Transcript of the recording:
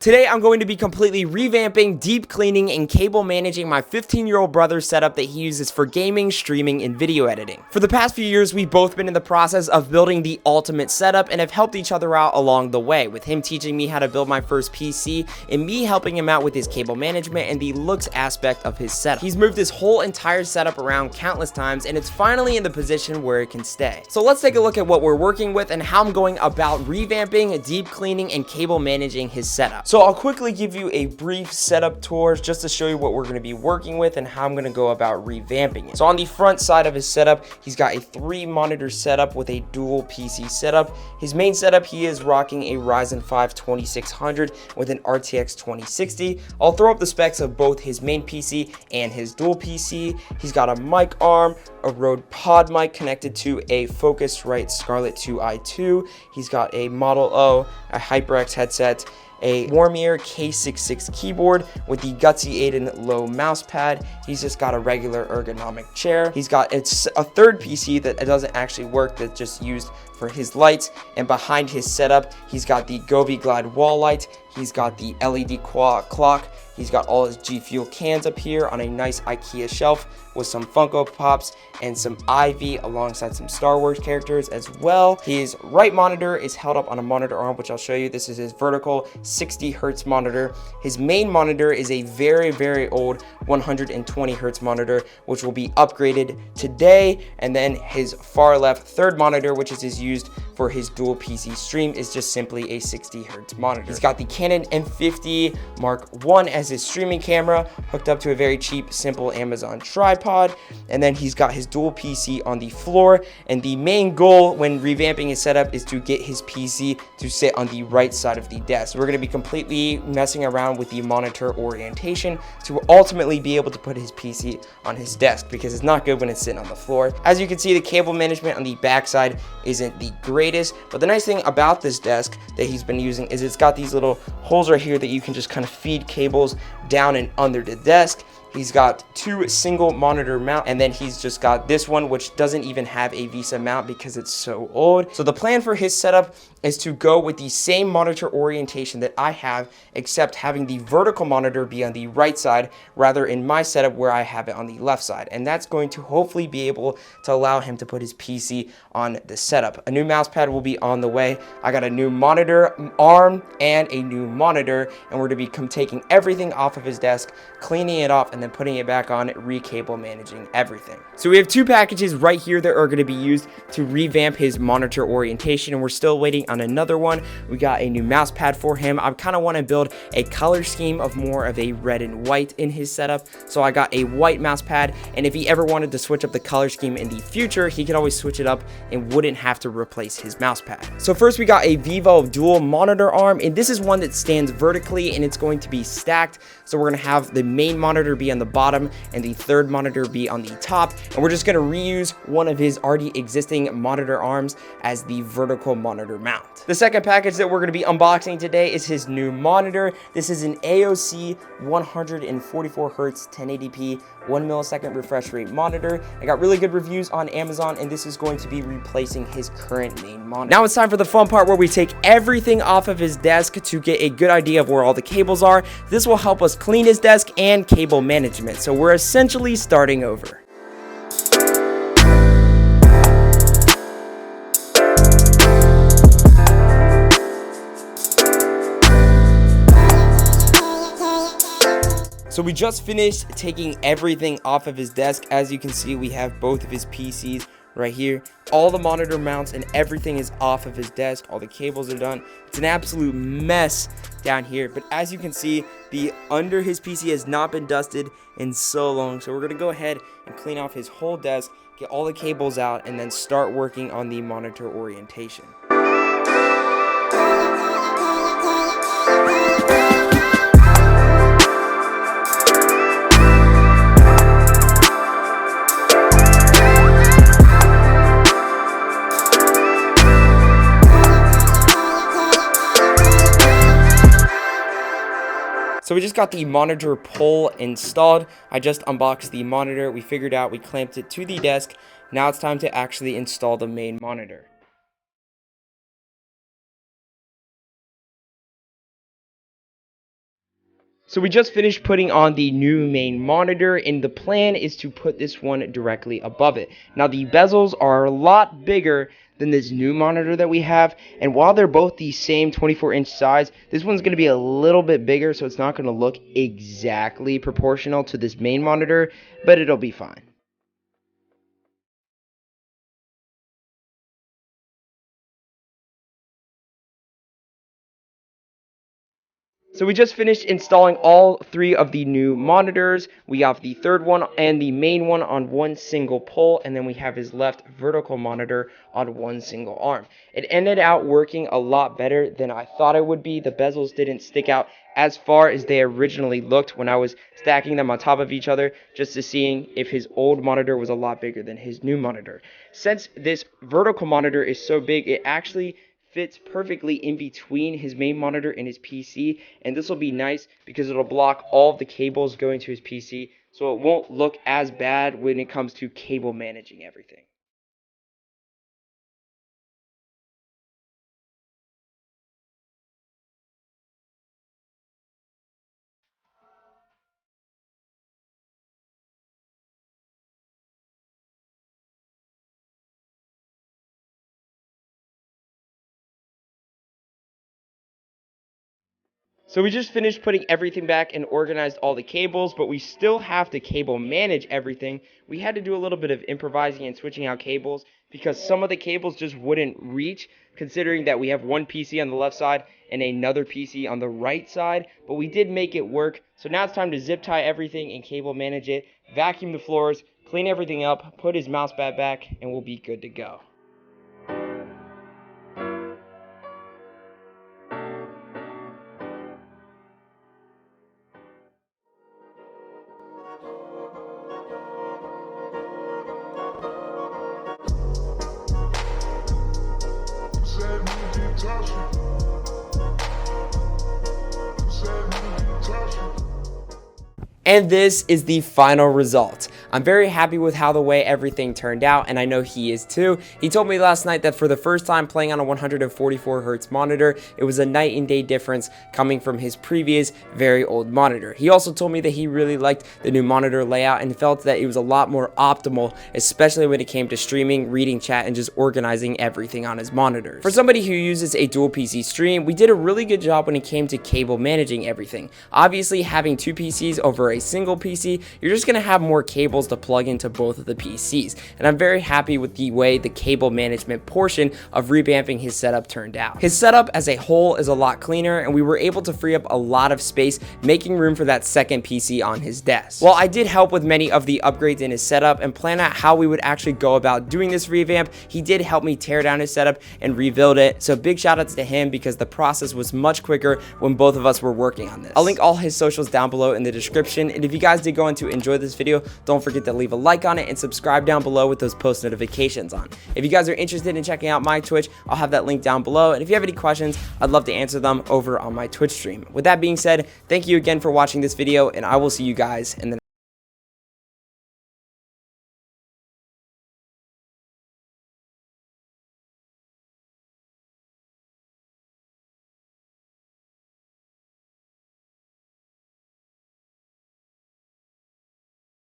Today, I'm going to be completely revamping, deep cleaning, and cable managing my 15-year-old brother's setup that he uses for gaming, streaming, and video editing. For the past few years, we've both been in the process of building the ultimate setup and have helped each other out along the way, with him teaching me how to build my first PC and me helping him out with his cable management and the looks aspect of his setup. He's moved his whole entire setup around countless times, and it's finally in the position where it can stay. So let's take a look at what we're working with and how I'm going about revamping, deep cleaning, and cable managing his setup. So I'll quickly give you a brief setup tour just to show you what we're going to be working with and how I'm going to go about revamping it. So on the front side of his setup, he's got a 3-monitor setup with a dual PC setup. His main setup, he is rocking a Ryzen 5 2600 with an RTX 2060. I'll throw up the specs of both his main PC and his dual PC. He's got a mic arm, a Rode Pod mic connected to a Focusrite Scarlett 2i2. He's got a Model O, a HyperX headset, a Warmier K66 keyboard with the Gutsy Aiden low mouse pad. He's just got a regular ergonomic chair. He's got a third PC that doesn't actually work, that's just used for his lights. And behind his setup, he's got the Govee Glide wall light. He's got the LED clock. He's got all his G Fuel cans up here on a nice IKEA shelf with some Funko Pops and some Ivy alongside some Star Wars characters as well. His right monitor is held up on a monitor arm, which I'll show you. This is his vertical 60 hertz monitor. His main monitor is a very, very old 120 hertz monitor, which will be upgraded today. And then his far left third monitor, which is used for his dual PC stream, is just simply a 60 hertz monitor. He's got the Canon M50 Mark I as his streaming camera hooked up to a very cheap, simple Amazon tripod. And then he's got his dual PC on the floor. And the main goal when revamping his setup is to get his PC to sit on the right side of the desk. We're going to be completely messing around with the monitor orientation to ultimately be able to put his PC on his desk, because it's not good when it's sitting on the floor. As you can see, the cable management on the backside isn't the greatest, but the nice thing about this desk that he's been using is it's got these little holes right here that you can just kind of feed cables down and under the desk. He's got 2 single monitor mount, and then he's just got this one, which doesn't even have a VESA mount because it's so old. So the plan for his setup is to go with the same monitor orientation that I have, except having the vertical monitor be on the right side rather in my setup where I have it on the left side. And that's going to hopefully be able to allow him to put his PC on the setup. A new mouse pad will be on the way. I got a new monitor arm and a new monitor, and we're going to be taking everything off of his desk, cleaning it off, and then putting it back on, re-cable managing everything. So we have 2 packages right here that are going to be used to revamp his monitor orientation, and we're still waiting on another one. We got a new mouse pad for him. I kind of want to build a color scheme of more of a red and white in his setup, so I got a white mouse pad, and if he ever wanted to switch up the color scheme in the future, he could always switch it up and wouldn't have to replace his mouse pad. So first we got a Vivo dual monitor arm, and this is one that stands vertically and it's going to be stacked. So we're going to have the main monitor be on the bottom and the third monitor be on the top, and we're just going to reuse one of his already existing monitor arms as the vertical monitor mount. The second package that we're going to be unboxing today is his new monitor. This is an AOC 144 Hz 1080p 1 millisecond refresh rate monitor. I got really good reviews on Amazon, and this is going to be replacing his current main monitor. Now it's time for the fun part where we take everything off of his desk to get a good idea of where all the cables are. This will help us clean his desk and cable management. So we're essentially starting over. So we just finished taking everything off of his desk. As you can see, we have both of his PCs right here. All the monitor mounts and everything is off of his desk. All the cables are done. It's an absolute mess down here. But as you can see, the under his PC has not been dusted in so long. So we're going to go ahead and clean off his whole desk, get all the cables out, and then start working on the monitor orientation. So we just got the monitor pole installed. I just unboxed the monitor. We figured out, we clamped it to the desk. Now it's time to actually install the main monitor. So we just finished putting on the new main monitor, and the plan is to put this one directly above it. Now the bezels are a lot bigger than this new monitor that we have, and while they're both the same 24-inch size, this one's going to be a little bit bigger, so it's not going to look exactly proportional to this main monitor, but it'll be fine. So we just finished installing all three of the new monitors. We have the third one and the main one on one single pole, and then we have his left vertical monitor on one single arm. It ended out working a lot better than I thought it would be. The bezels didn't stick out as far as they originally looked when I was stacking them on top of each other, just to seeing if his old monitor was a lot bigger than his new monitor. Since this vertical monitor is so big, it actually fits perfectly in between his main monitor and his PC, and this will be nice because it'll block all of the cables going to his PC, so it won't look as bad when it comes to cable managing everything. So we just finished putting everything back and organized all the cables, but we still have to cable manage everything. We had to do a little bit of improvising and switching out cables because some of the cables just wouldn't reach, considering that we have one PC on the left side and another PC on the right side, but we did make it work. So now it's time to zip tie everything and cable manage it, vacuum the floors, clean everything up, put his mouse pad back, and we'll be good to go. And this is the final result. I'm very happy with how the way everything turned out, and I know he is too. He told me last night that for the first time playing on a 144 Hz monitor, it was a night and day difference coming from his previous very old monitor. He also told me that he really liked the new monitor layout and felt that it was a lot more optimal, especially when it came to streaming, reading chat, and just organizing everything on his monitors. For somebody who uses a dual PC stream, we did a really good job when it came to cable managing everything. Obviously, having two PCs over a single PC, you're just going to have more cables to plug into both of the PCs, and I'm very happy with the way the cable management portion of revamping his setup turned out. His setup as a whole is a lot cleaner, and we were able to free up a lot of space, making room for that second PC on his desk. While I did help with many of the upgrades in his setup and plan out how we would actually go about doing this revamp, he did help me tear down his setup and rebuild it, so big shout outs to him because the process was much quicker when both of us were working on this. I'll link all his socials down below in the description, and if you guys did go on to enjoy this video, don't forget to leave a like on it and subscribe down below with those post notifications on. If you guys are interested in checking out my Twitch, I'll have that link down below, and if you have any questions, I'd love to answer them over on my Twitch stream. With that being said, thank you again for watching this video, and I will see you guys in the next